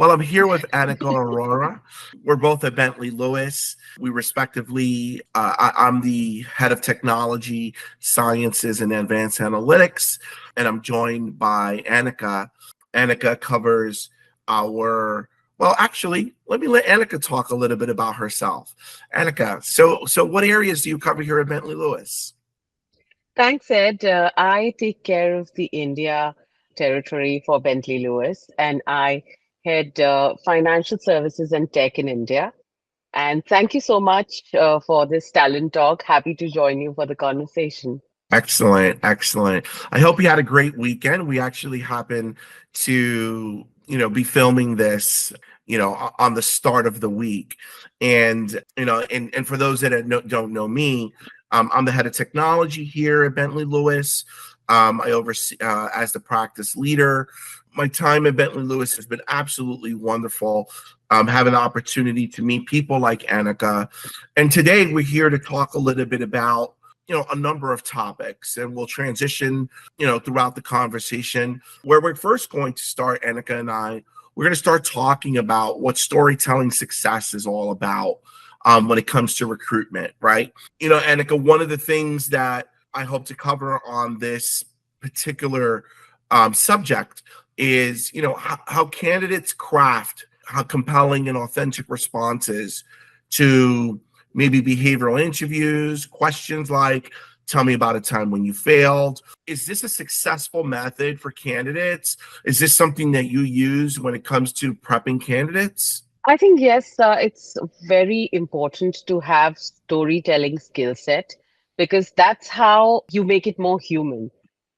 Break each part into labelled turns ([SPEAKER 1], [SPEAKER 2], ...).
[SPEAKER 1] Well, I'm here with Anik and Arora. We're both at Bentley Lewis. We respectively, I'm the head of technology, sciences, and advanced analytics, and I'm joined by Anika. Anika covers actually, let me let Anika talk a little bit about herself. Anika, so what areas do you cover here at Bentley Lewis?
[SPEAKER 2] Thanks, Ed. I take care of the India territory for Bentley Lewis, and I head financial services and tech in India. And thank you so much for this talent talk. Happy to join you for the conversation.
[SPEAKER 1] Excellent, excellent. I hope you had a great weekend. We actually happen to, be filming this, on the start of the week. And, and for those that don't know me, I'm the head of technology here at Bentley Lewis. I oversee as the practice leader. My time at Bentley Lewis has been absolutely wonderful. Having the opportunity to meet people like Anika. And today we're here to talk a little bit about a number of topics, and we'll transition, throughout the conversation. Where we're first going to start, Anika and we're going to start talking about what storytelling success is all about when it comes to recruitment, right? Anika, one of the things that I hope to cover on this particular subject is, how candidates craft how compelling and authentic responses to maybe behavioral interviews, questions like, tell me about a time when you failed. Is this a successful method for candidates? Is this something that you use when it comes to prepping candidates?
[SPEAKER 2] I think, yes, it's very important to have storytelling skill set because that's how you make it more human.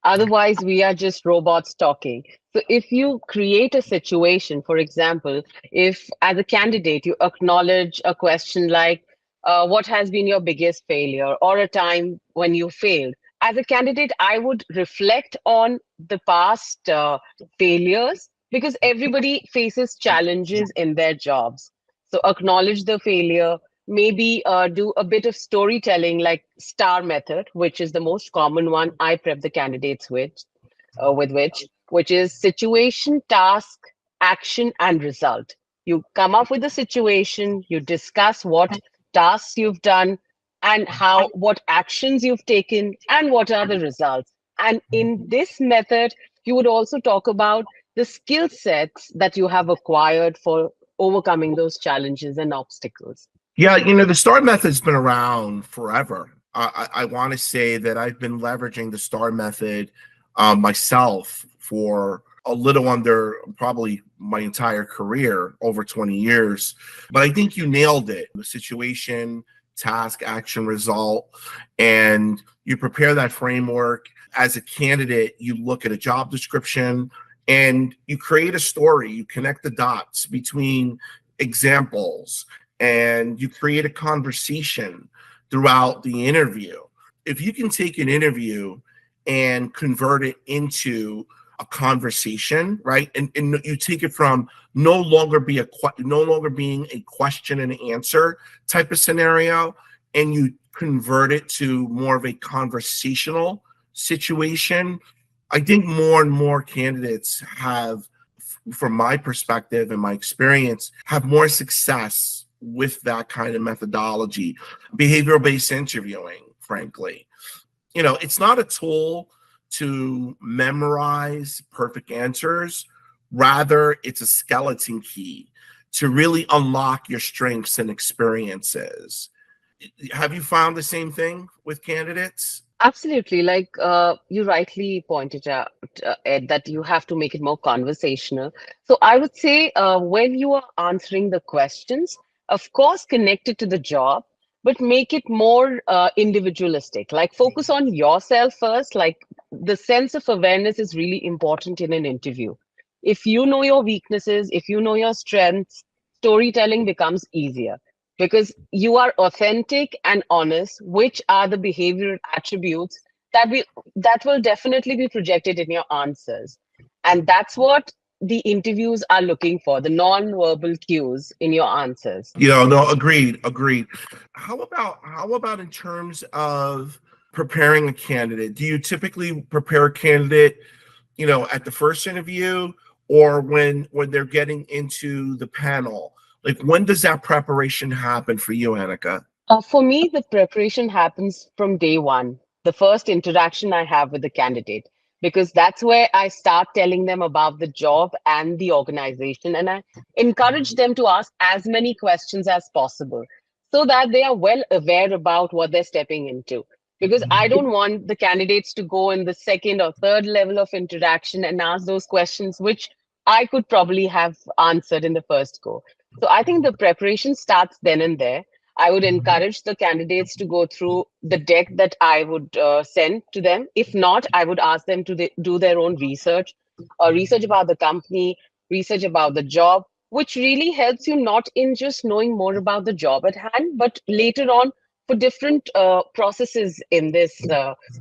[SPEAKER 2] Otherwise, we are just robots talking. So if you create a situation, for example, if as a candidate you acknowledge a question like, what has been your biggest failure or a time when you failed? As a candidate, I would reflect on the past failures because everybody faces challenges in their jobs. So acknowledge the failure, maybe do a bit of storytelling like STAR method, which is the most common one I prep the candidates with which is situation, task, action, and result. You come up with a situation, you discuss what tasks you've done and what actions you've taken and what are the results. And in this method, you would also talk about the skill sets that you have acquired for overcoming those challenges and obstacles.
[SPEAKER 1] Yeah, the STAR method's been around forever. I want to say that I've been leveraging the STAR method myself for a little under probably my entire career, over 20 years. But I think you nailed it. The situation, task, action, result, and you prepare that framework. As a candidate, you look at a job description and you create a story. You connect the dots between examples and you create a conversation throughout the interview. If you can take an interview and convert it into a conversation, right? And you take it from no longer being a question and answer type of scenario, and you convert it to more of a conversational situation. I think more and more candidates have, from my perspective and my experience, have more success with that kind of methodology. Behavioral-based interviewing, frankly. It's not a tool to memorize perfect answers. Rather, it's a skeleton key to really unlock your strengths and experiences. Have you found the same thing with candidates?
[SPEAKER 2] Absolutely. Like you rightly pointed out, Ed, that you have to make it more conversational. So I would say when you are answering the questions, of course, connect it to the job, but make it more individualistic. Like focus on yourself first. Like the sense of awareness is really important in an interview. If you know your weaknesses, if you know your strengths, storytelling becomes easier because you are authentic and honest, which are the behavioral attributes that will definitely be projected in your answers. And that's what the interviews are looking for, the non-verbal cues in your answers.
[SPEAKER 1] No, agreed. How about in terms of preparing a candidate? Do you typically prepare a candidate, at the first interview, or when they're getting into the panel? Like, when does that preparation happen for you, Annika?
[SPEAKER 2] For me, the preparation happens from day one, the first interaction I have with the candidate, because that's where I start telling them about the job and the organization. And I encourage them to ask as many questions as possible so that they are well aware about what they're stepping into. Because I don't want the candidates to go in the second or third level of interaction and ask those questions, which I could probably have answered in the first go. So I think the preparation starts then and there. I would encourage the candidates to go through the deck that I would send to them. If not, I would ask them to do their own research, research about the company, research about the job, which really helps you not in just knowing more about the job at hand, but later on for different processes in this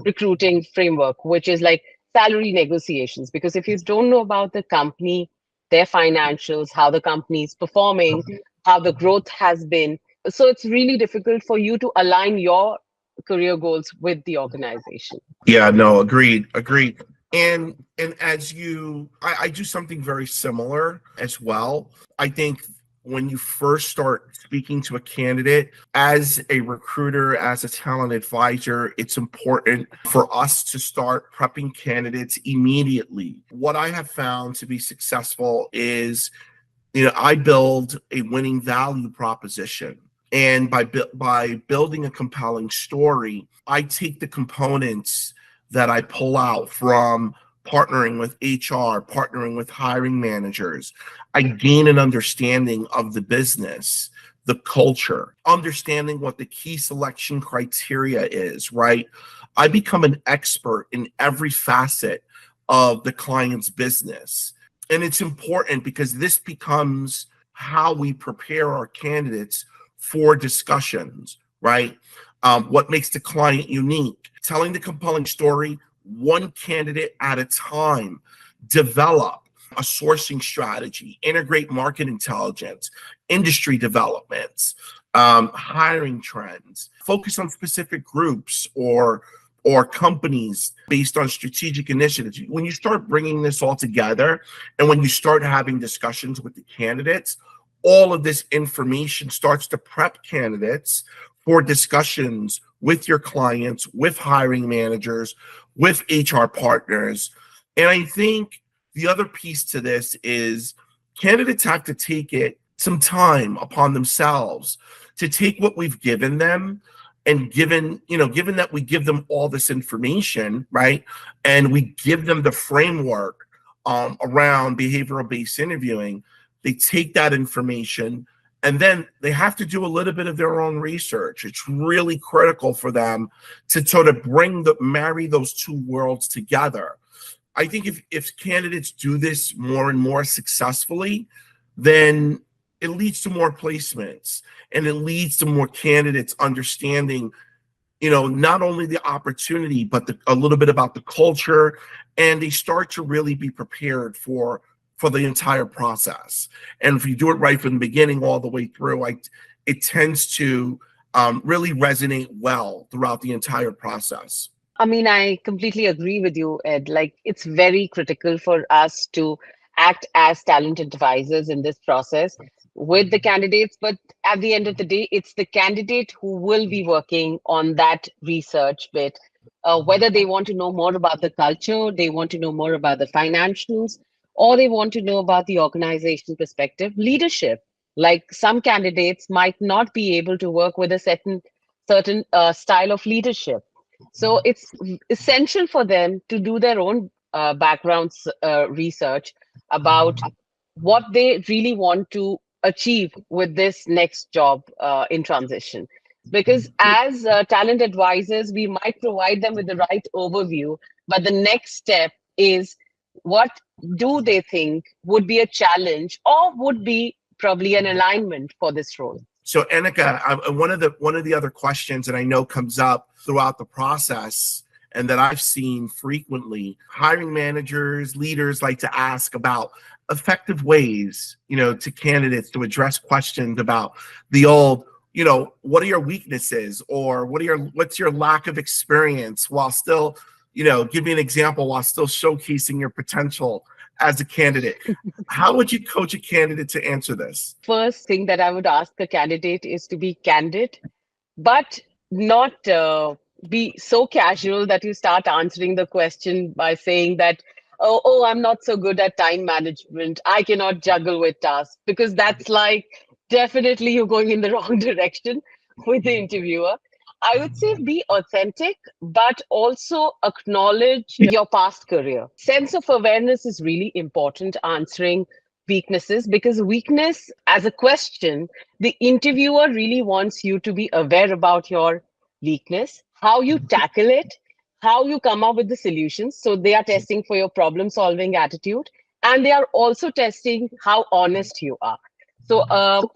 [SPEAKER 2] recruiting framework, which is like salary negotiations. Because if you don't know about the company, their financials, how the company is performing, how the growth has been, so it's really difficult for you to align your career goals with the organization.
[SPEAKER 1] Yeah, no, agreed, agreed. And as I do something very similar as well. I think when you first start speaking to a candidate as a recruiter, as a talent advisor, it's important for us to start prepping candidates immediately. What I have found to be successful is, I build a winning value proposition. And by building a compelling story, I take the components that I pull out from partnering with HR, partnering with hiring managers. I gain an understanding of the business, the culture, understanding what the key selection criteria is, right? I become an expert in every facet of the client's business. And it's important because this becomes how we prepare our candidates for discussions, right? What makes the client unique? Telling the compelling story, one candidate at a time. Develop a sourcing strategy, integrate market intelligence, industry developments, hiring trends, focus on specific groups or companies based on strategic initiatives. When you start bringing this all together and when you start having discussions with the candidates, all of this information starts to prep candidates for discussions with your clients, with hiring managers, with HR partners. And I think the other piece to this is candidates have to take it some time upon themselves to take what we've given them, and given that we give them all this information, right? And we give them the framework around behavioral based interviewing. They take that information and then they have to do a little bit of their own research. It's really critical for them to sort of marry those two worlds together. I think if candidates do this more and more successfully, then it leads to more placements and it leads to more candidates understanding, not only the opportunity, but a little bit about the culture, and they start to really be prepared for the entire process. And if you do it right from the beginning all the way through, it tends to really resonate well throughout the entire process.
[SPEAKER 2] I mean, I completely agree with you, Ed. Like, it's very critical for us to act as talent advisors in this process with the candidates. But at the end of the day, it's the candidate who will be working on that research bit, whether they want to know more about the culture, they want to know more about the financials, or they want to know about the organization perspective, leadership. Like, some candidates might not be able to work with a certain style of leadership. So it's essential for them to do their own backgrounds research about what they really want to achieve with this next job in transition. Because as talent advisors, we might provide them with the right overview, but the next step is, what do they think would be a challenge or would be probably an alignment for this role?
[SPEAKER 1] So, Annika, one of the other questions that I know comes up throughout the process and that I've seen frequently, hiring managers, leaders like to ask about effective ways, to candidates to address questions about the old, what are your weaknesses, or what's your lack of experience, while still, give me an example, while still showcasing your potential as a candidate. How would you coach a candidate to answer this?
[SPEAKER 2] First thing that I would ask a candidate is to be candid, but not be so casual that you start answering the question by saying that, I'm not so good at time management. I cannot juggle with tasks, because that's like definitely you're going in the wrong direction with the interviewer. I would say be authentic, but also acknowledge your past career. Sense of awareness is really important answering weaknesses, because weakness as a question, the interviewer really wants you to be aware about your weakness, how you tackle it, how you come up with the solutions. So they are testing for your problem solving attitude, and they are also testing how honest you are. So,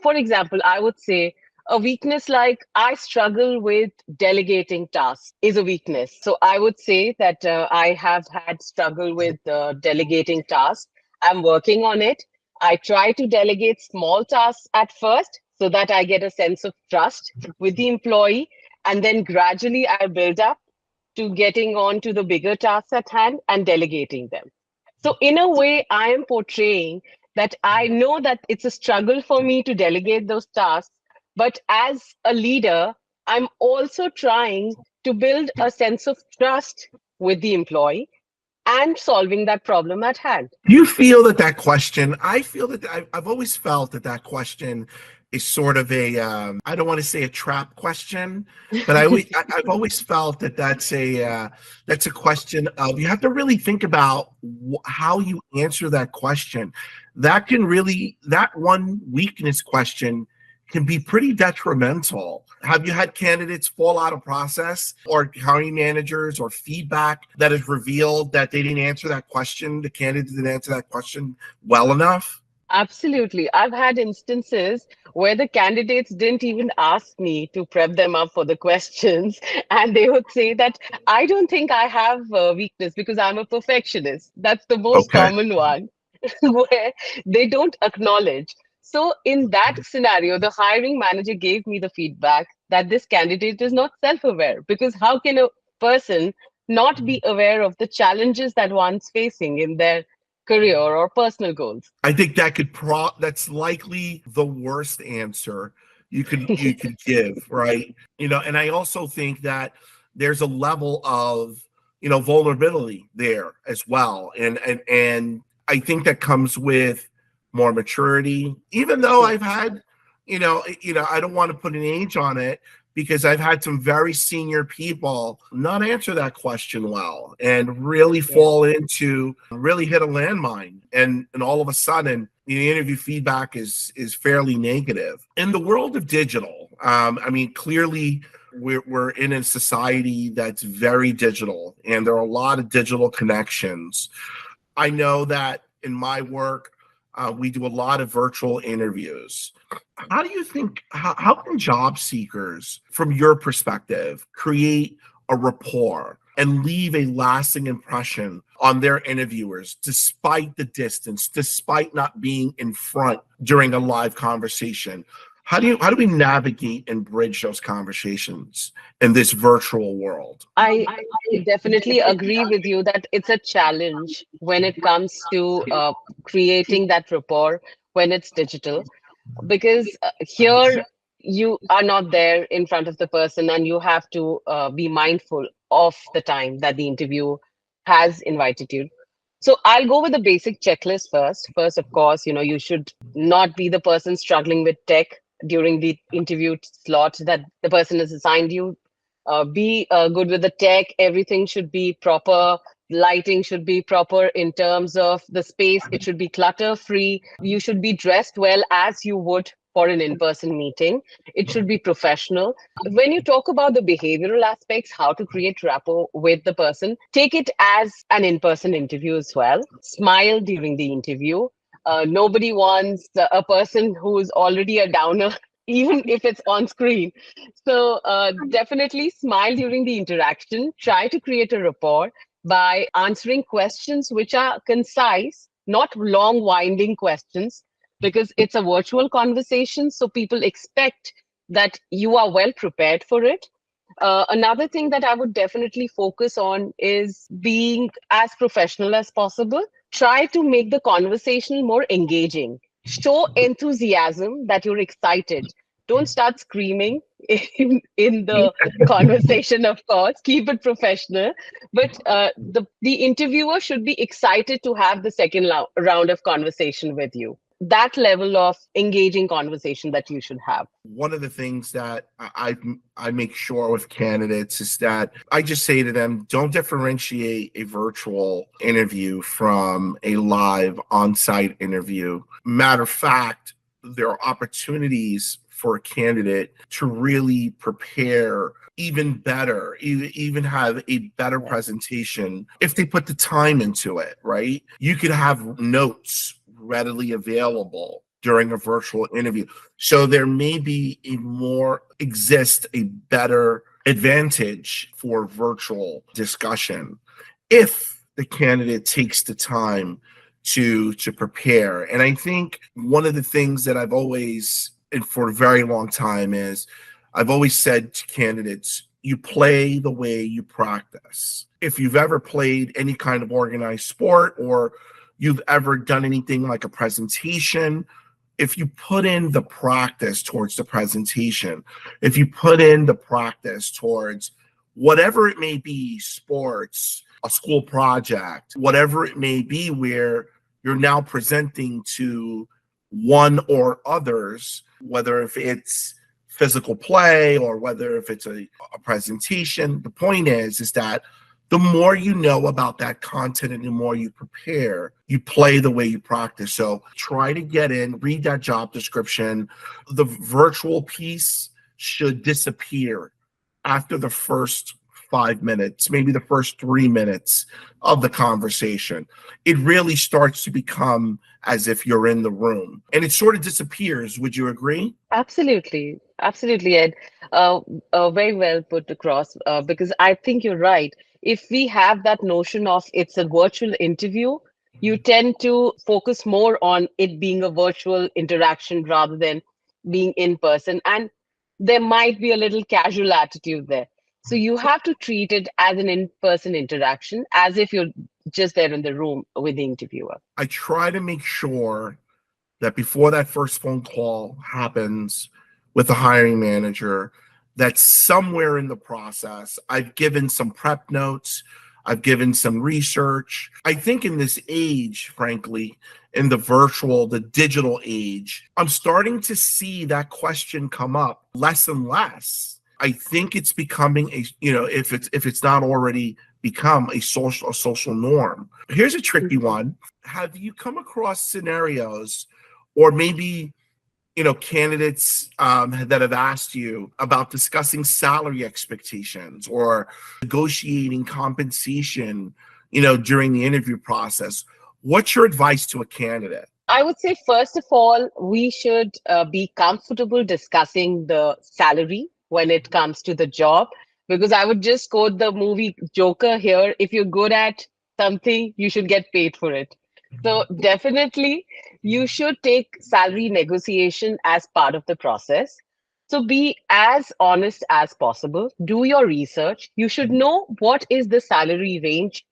[SPEAKER 2] for example, I would say a weakness like I struggle with delegating tasks is a weakness. So I would say that I have had struggle with delegating tasks. I'm working on it. I try to delegate small tasks at first so that I get a sense of trust with the employee. And then gradually I build up to getting on to the bigger tasks at hand and delegating them. So, in a way, I am portraying that I know that it's a struggle for me to delegate those tasks. But as a leader, I'm also trying to build a sense of trust with the employee and solving that problem at hand.
[SPEAKER 1] Do you feel that that question? I feel that I've always felt that that question is sort of a I don't want to say a trap question, but I've always felt that that's a question of you have to really think about how you answer that question. That can really that one weakness question can be pretty detrimental. Have you had candidates fall out of process or hiring managers or feedback that has revealed that they didn't answer that question, the candidate didn't answer that question well enough?
[SPEAKER 2] Absolutely. I've had instances where the candidates didn't even ask me to prep them up for the questions. And they would say that I don't think I have a weakness because I'm a perfectionist. That's the most
[SPEAKER 1] Okay.
[SPEAKER 2] common one, where they don't acknowledge. So, in that scenario, the hiring manager gave me the feedback that this candidate is not self aware, because how can a person not be aware of the challenges that one's facing in their career or personal goals?
[SPEAKER 1] I think that that's likely the worst answer you could give, right? And I also think that there's a level of, vulnerability there as well. And I think that comes with more maturity. Even though I've
[SPEAKER 2] Yes.
[SPEAKER 1] had, I don't want to put an age on it because I've had some very senior people not answer that question well and really
[SPEAKER 2] Yes.
[SPEAKER 1] fall into really hit a landmine. And all of a sudden, the interview feedback is fairly negative. In the world of digital, I mean, clearly we're in a society that's very digital, and there are a lot of digital connections. I know that in my work, we do a lot of virtual interviews. How do you think, how can job seekers, from your perspective, create a rapport and leave a lasting impression on their interviewers despite the distance, despite not being in front during a live conversation? How do we navigate and bridge those conversations in this virtual world?
[SPEAKER 2] I definitely agree with you that it's a challenge when it comes to creating that rapport when it's digital, because here you are not there in front of the person, and you have to be mindful of the time that the interview has invited you. So I'll go with the basic checklist first. First, of course, you should not be the person struggling with tech during the interview slot that the person has assigned you. Be good with the tech. Everything should be proper. Lighting should be proper in terms of the space. It should be clutter free. You should be dressed well as you would for an in-person meeting. It should be professional. When you talk about the behavioral aspects, how to create rapport with the person, take it as an in-person interview as well. Smile during the interview. Nobody wants a person who's already a downer, even if it's on screen. So definitely smile during the interaction. Try to create a rapport by answering questions which are concise, not long, winding questions, because it's a virtual conversation. So people expect that you are well prepared for it. Another thing that I would definitely focus on is being as professional as possible. Try to make the conversation more engaging. Show enthusiasm that you're excited. Don't start screaming in the conversation, of course. Keep it professional. But the interviewer should be excited to have the second round of conversation with you. That level of engaging conversation that you should have.
[SPEAKER 1] One of the things that I make sure with candidates is that I just say to them, don't differentiate a virtual interview from a live on-site interview. Matter of fact, there are opportunities for a candidate to really prepare even better, even have a better presentation if they put the time into it, right? You could have notes readily available during a virtual interview. So there may be exist a better advantage for virtual discussion if the candidate takes the time to prepare. And I think one of the things that I've always, and for a very long time, is I've always said to candidates, you play the way you practice. If you've ever played any kind of organized sport, or you've ever done anything like a presentation, if you put in the practice towards the presentation, if you put in the practice towards whatever it may be, sports, a school project, whatever it may be, where you're now presenting to one or others, whether if it's physical play or whether if it's a presentation, the point is that the more you know about that content and the more you prepare, you play the way you practice. So try to get in, read that job description. The virtual piece should disappear after the first 5 minutes, maybe the first 3 minutes of the conversation. It really starts to become as if you're in the room and it sort of disappears. Would you agree?
[SPEAKER 2] Absolutely. Absolutely, Ed. Very well put across, because I think you're right. If we have that notion of it's a virtual interview, you tend to focus more on it being a virtual interaction rather than being in person. And there might be a little casual attitude there. So you have to treat it as an in-person interaction, as if you're just there in the room with the interviewer.
[SPEAKER 1] I try to make sure that before that first phone call happens with the hiring manager, that somewhere in the process, I've given some prep notes, I've given some research. I think in this age, frankly, in the digital age, I'm starting to see that question come up less and less. I think it's becoming if it's not already become a social norm. Here's a tricky one. Have you come across scenarios, or maybe candidates that have asked you about discussing salary expectations or negotiating compensation, during the interview process? What's your advice to a candidate?
[SPEAKER 2] I would say, first of all, we should be comfortable discussing the salary when it comes to the job, because I would just quote the movie Joker here. If you're good at something, you should get paid for it. So definitely, you should take salary negotiation as part of the process. So be as honest as possible. Do your research. You should know what is the salary range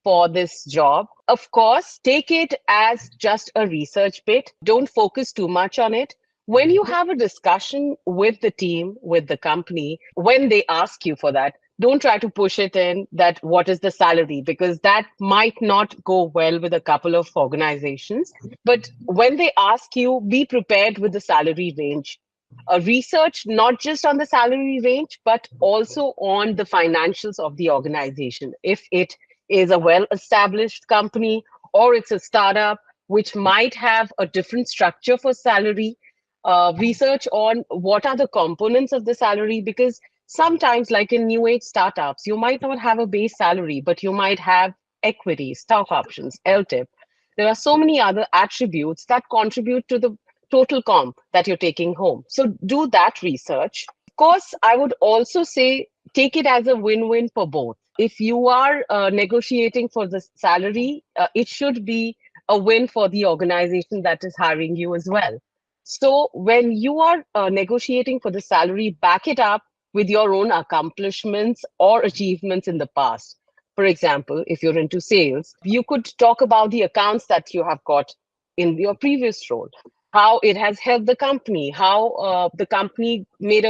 [SPEAKER 2] for this job. Of course, take it as just a research bit. Don't focus too much on it. When you have a discussion with the team, with the company, when they ask you for that, don't try to push it in that what is the salary, because that might not go well with a couple of organizations. But when they ask you, be prepared with the salary range. Research not just on the salary range, but also on the financials of the organization. If it is a well established company or it's a startup, which might have a different structure for salary, research on what are the components of the salary, because sometimes, like in new age startups, you might not have a base salary, but you might have equity, stock options, LTIP. There are so many other attributes that contribute to the total comp that you're taking home. So do that research. Of course, I would also say take it as a win-win for both. If you are negotiating for the salary, it should be a win for the organization that is hiring you as well. So when you are negotiating for the salary, back it up with your own accomplishments or achievements in the past. For example, if you're into sales, you could talk about the accounts that you have got in your previous role, how it has helped the company, how the company made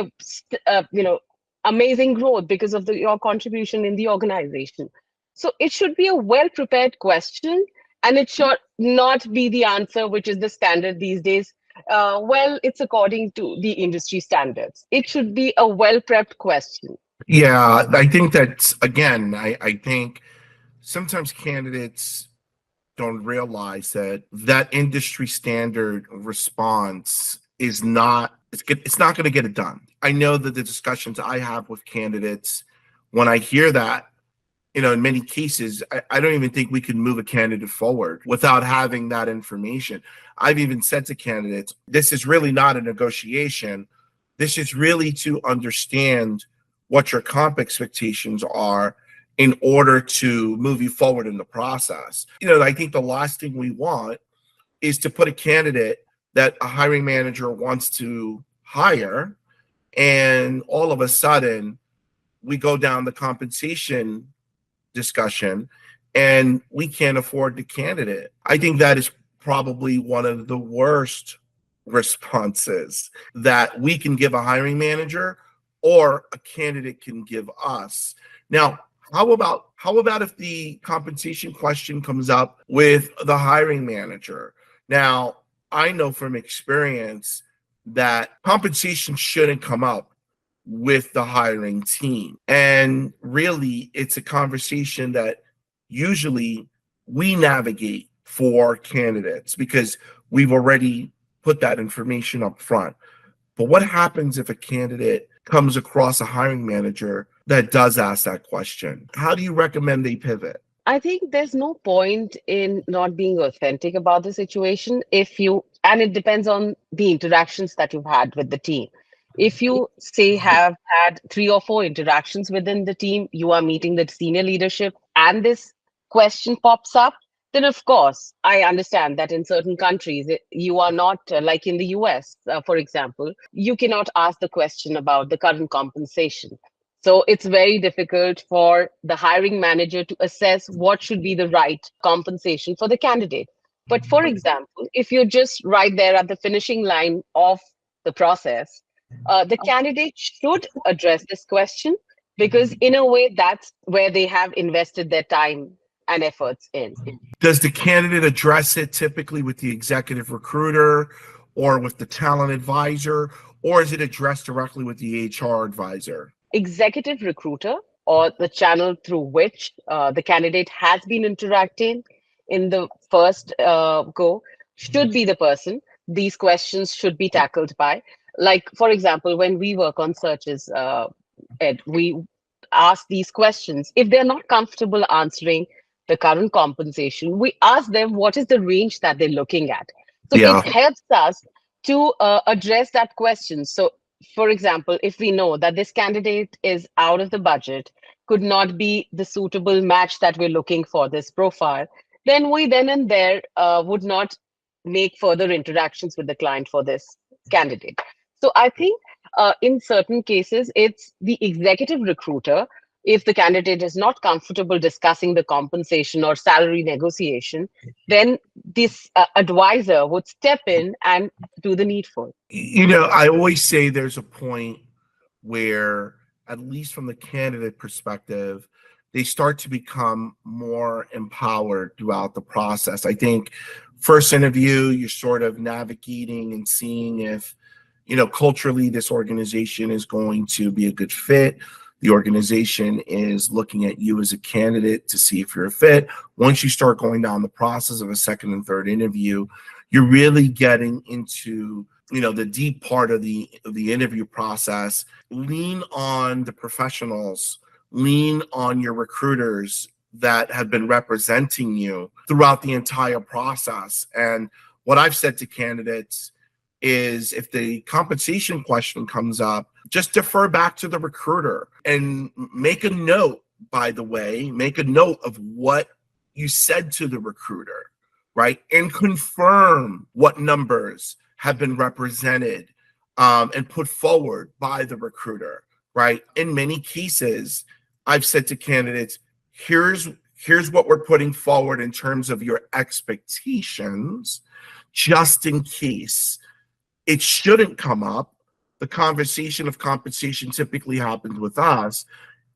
[SPEAKER 2] amazing growth because of your contribution in the organization. So it should be a well prepared question, and it should not be the answer, which is the standard these days. Well, it's according to the industry standards. It should be a well prepped question.
[SPEAKER 1] Yeah, I think that's, again, I think sometimes candidates don't realize that that industry standard response is not, it's not going to get it done. I know that the discussions I have with candidates, when I hear that, in many cases, I don't even think we can move a candidate forward without having that information. I've even said to candidates, this is really not a negotiation. This is really to understand what your comp expectations are in order to move you forward in the process. I think the last thing we want is to put a candidate that a hiring manager wants to hire, and all of a sudden we go down the compensation discussion and we can't afford the candidate. I think that is probably one of the worst responses that we can give a hiring manager or a candidate can give us. Now, how about if the compensation question comes up with the hiring manager? Now, I know from experience that compensation shouldn't come up with the hiring team. And really, it's a conversation that usually we navigate for candidates because we've already put that information up front. But what happens if a candidate comes across a hiring manager that does ask that question? How do you recommend they pivot?
[SPEAKER 2] I think there's no point in not being authentic about the situation and it depends on the interactions that you've had with the team. If you say have had 3 or 4 interactions within the team, you are meeting the senior leadership and this question pops up, then of course, I understand that in certain countries, you are not like in the US, for example, you cannot ask the question about the current compensation. So it's very difficult for the hiring manager to assess what should be the right compensation for the candidate. But for example, if you're just right there at the finishing line of the process, the candidate should address this question because, in a way, that's where they have invested their time and efforts in.
[SPEAKER 1] Does the candidate address it typically with the executive recruiter or with the talent advisor, or is it addressed directly with the HR advisor?
[SPEAKER 2] Executive recruiter or the channel through which the candidate has been interacting in the first go should be the person these questions should be tackled by. Like, for example, when we work on searches, Ed, we ask these questions. If they're not comfortable answering the current compensation, we ask them what is the range that they're looking at. So it
[SPEAKER 1] Yeah.
[SPEAKER 2] helps us to address that question. So for example, if we know that this candidate is out of the budget, could not be the suitable match that we're looking for this profile, then we then and there would not make further interactions with the client for this candidate. So I think in certain cases, it's the executive recruiter. If the candidate is not comfortable discussing the compensation or salary negotiation, then this advisor would step in and do the needful.
[SPEAKER 1] I always say there's a point where, at least from the candidate perspective, they start to become more empowered throughout the process. I think first interview, you're sort of navigating and seeing if, culturally this organization is going to be a good fit. The organization is looking at you as a candidate to see if you're a fit. Once you start going down the process of a second and third interview, you're really getting into the deep part of the interview process. Lean on the professionals, lean on your recruiters that have been representing you throughout the entire process. And what I've said to candidates is, if the compensation question comes up, just defer back to the recruiter and make a note, by the way, make a note of what you said to the recruiter, right? And confirm what numbers have been represented and put forward by the recruiter, right? In many cases, I've said to candidates, Here's here's what we're putting forward in terms of your expectations, just in case it shouldn't come up. The conversation of compensation typically happens with us.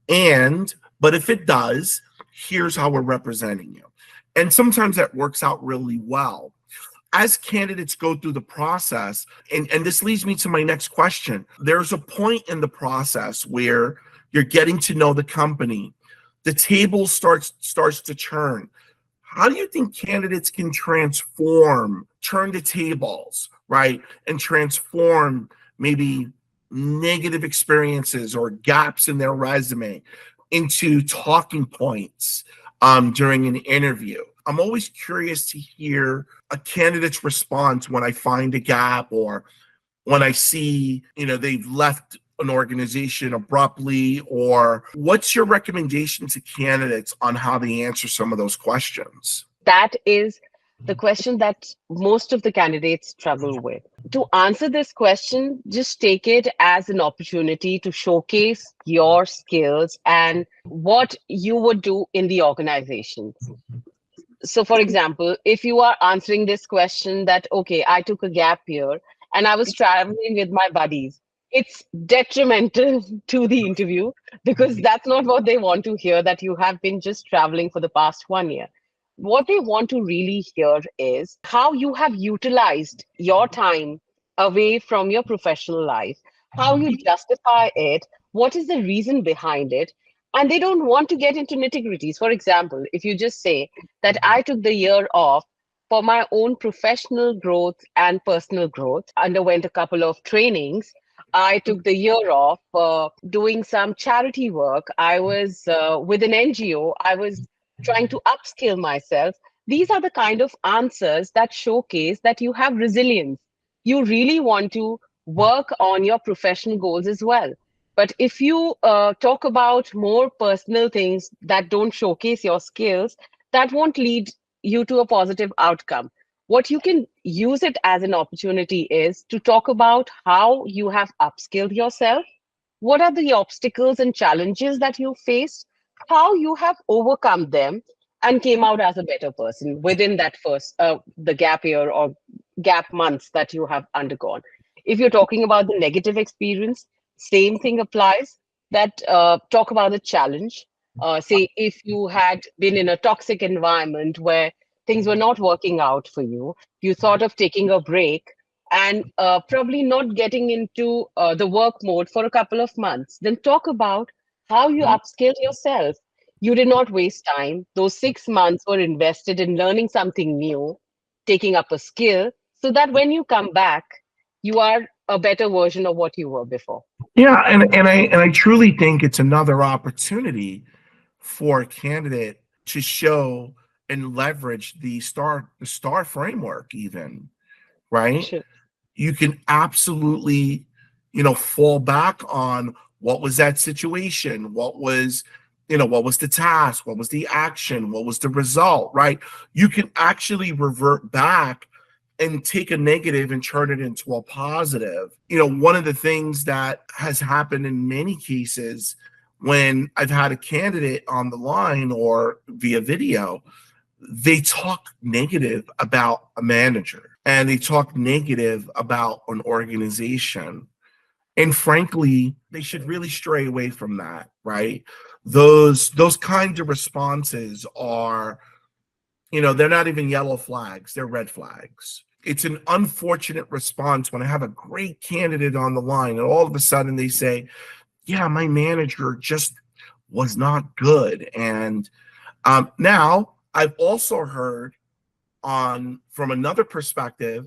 [SPEAKER 1] But if it does, here's how we're representing you. And sometimes that works out really well. As candidates go through the process, and this leads me to my next question, there's a point in the process where you're getting to know the company. The table starts to churn. How do you think candidates can turn the tables, right? And transform maybe negative experiences or gaps in their resume into talking points during an interview? I'm always curious to hear a candidate's response when I find a gap, or when I see, they've left an organization abruptly. Or what's your recommendation to candidates on how they answer some of those questions?
[SPEAKER 2] That is the question that most of the candidates struggle with. To answer this question, just take it as an opportunity to showcase your skills and what you would do in the organization. So, for example, if you are answering this question that, okay, I took a gap year and I was traveling with my buddies, it's detrimental to the interview, because that's not what they want to hear, that you have been just traveling for the past 1 year. What they want to really hear is how you have utilized your time away from your professional life, how you justify it, what is the reason behind it. And they don't want to get into nitty-gritties. For example, if you just say that I took the year off for my own professional growth and personal growth, underwent a couple of trainings. I took the year off doing some charity work. I was with an NGO. I was trying to upskill myself. These are the kind of answers that showcase that you have resilience. You really want to work on your professional goals as well. But if you talk about more personal things that don't showcase your skills, that won't lead you to a positive outcome. What you can use it as an opportunity is to talk about how you have upskilled yourself, what are the obstacles and challenges that you faced, how you have overcome them and came out as a better person within that first the gap year or gap months that you have undergone. If you're talking about the negative experience, same thing applies. That talk about the challenge. Say if you had been in a toxic environment where things were not working out for you, you thought of taking a break and probably not getting into the work mode for a couple of months. Then talk about how you upskilled yourself. You did not waste time. Those 6 months were invested in learning something new, taking up a skill, so that when you come back, you are a better version of what you were before.
[SPEAKER 1] Yeah, and I truly think it's another opportunity for a candidate to show and leverage the star framework even, right?
[SPEAKER 2] Sure.
[SPEAKER 1] You can absolutely, fall back on what was that situation, what was the task, what was the action, what was the result, right? You can actually revert back and take a negative and turn it into a positive. One of the things that has happened in many cases when I've had a candidate on the line or via video, they talk negative about a manager and they talk negative about an organization. And frankly, they should really stray away from that, right? Those kinds of responses are, they're not even yellow flags, they're red flags. It's an unfortunate response when I have a great candidate on the line and all of a sudden they say, yeah, my manager just was not good. And now I've also heard from another perspective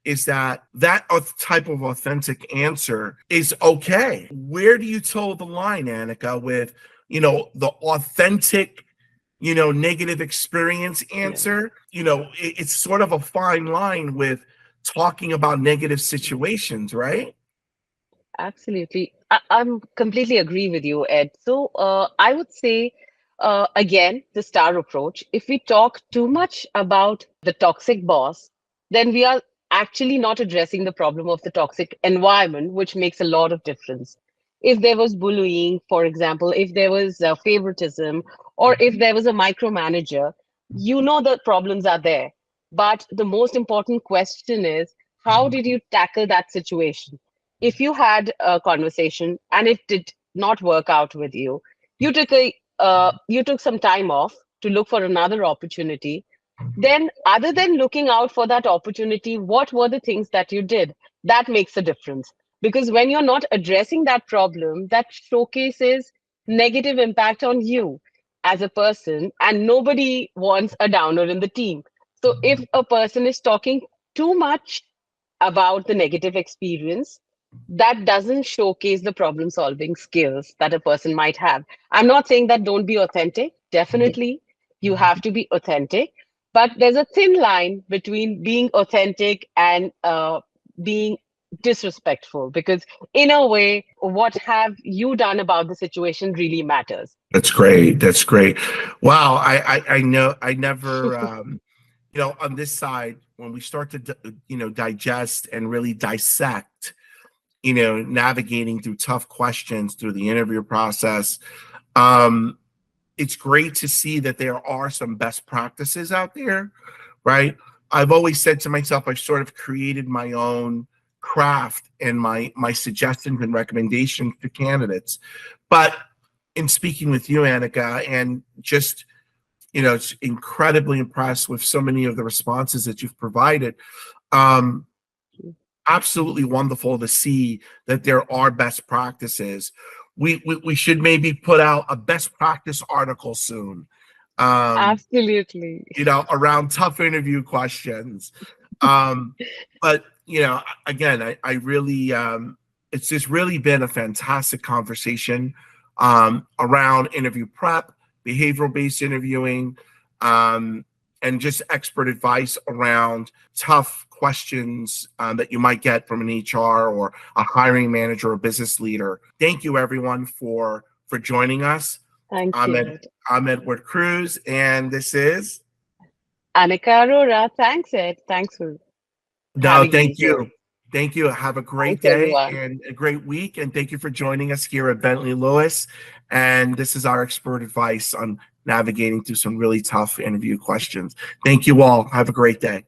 [SPEAKER 1] is that type of authentic answer is okay. Where do you toe the line, Anika, with, the authentic, negative experience answer? It's sort of a fine line with talking about negative situations, right?
[SPEAKER 2] Absolutely. I'm completely agree with you, Ed. So I would say, again, the star approach. If we talk too much about the toxic boss, then we are actually not addressing the problem of the toxic environment, which makes a lot of difference. If there was bullying, for example, if there was favoritism Or if there was a micromanager, you know the problems are there. But the most important question is, how did you tackle that situation? If you had a conversation and it did not work out with you, you took some time off to look for another opportunity. Then, other than looking out for that opportunity, what were the things that you did? That makes a difference. Because when you're not addressing that problem, that showcases negative impact on you as a person, and nobody wants a downer in the team. So, if a person is talking too much about the negative experience, that doesn't showcase the problem solving skills that a person might have. I'm not saying that don't be authentic. Definitely, you have to be authentic. But there's a thin line between being authentic and being disrespectful, because in a way, what have you done about the situation really matters.
[SPEAKER 1] That's great. That's great. Wow. I know I never, on this side, when we start to, digest and really dissect, navigating through tough questions through the interview process, it's great to see that there are some best practices out there, right? I've always said to myself, I've sort of created my own craft and my suggestions and recommendations to candidates. But in speaking with you, Anika, and just, it's incredibly impressed with so many of the responses that you've provided. Absolutely wonderful to see that there are best practices. We should maybe put out a best practice article soon.
[SPEAKER 2] Absolutely.
[SPEAKER 1] Around tough interview questions. But again, I really it's just really been a fantastic conversation around interview prep, behavioral-based interviewing, and just expert advice around tough questions that you might get from an HR or a hiring manager or business leader. Thank you, everyone, for joining us.
[SPEAKER 2] Thank you.
[SPEAKER 1] I'm Edward Cruz, and this is
[SPEAKER 2] Anik Arora. Thanks, Ed. Thanks for having me
[SPEAKER 1] thank
[SPEAKER 2] here.
[SPEAKER 1] you. Thank you. Have a great
[SPEAKER 2] Thanks,
[SPEAKER 1] day
[SPEAKER 2] everyone.
[SPEAKER 1] and a great week. And thank you for joining us here at Bentley Lewis. And this is our expert advice on navigating through some really tough interview questions. Thank you all. Have a great day.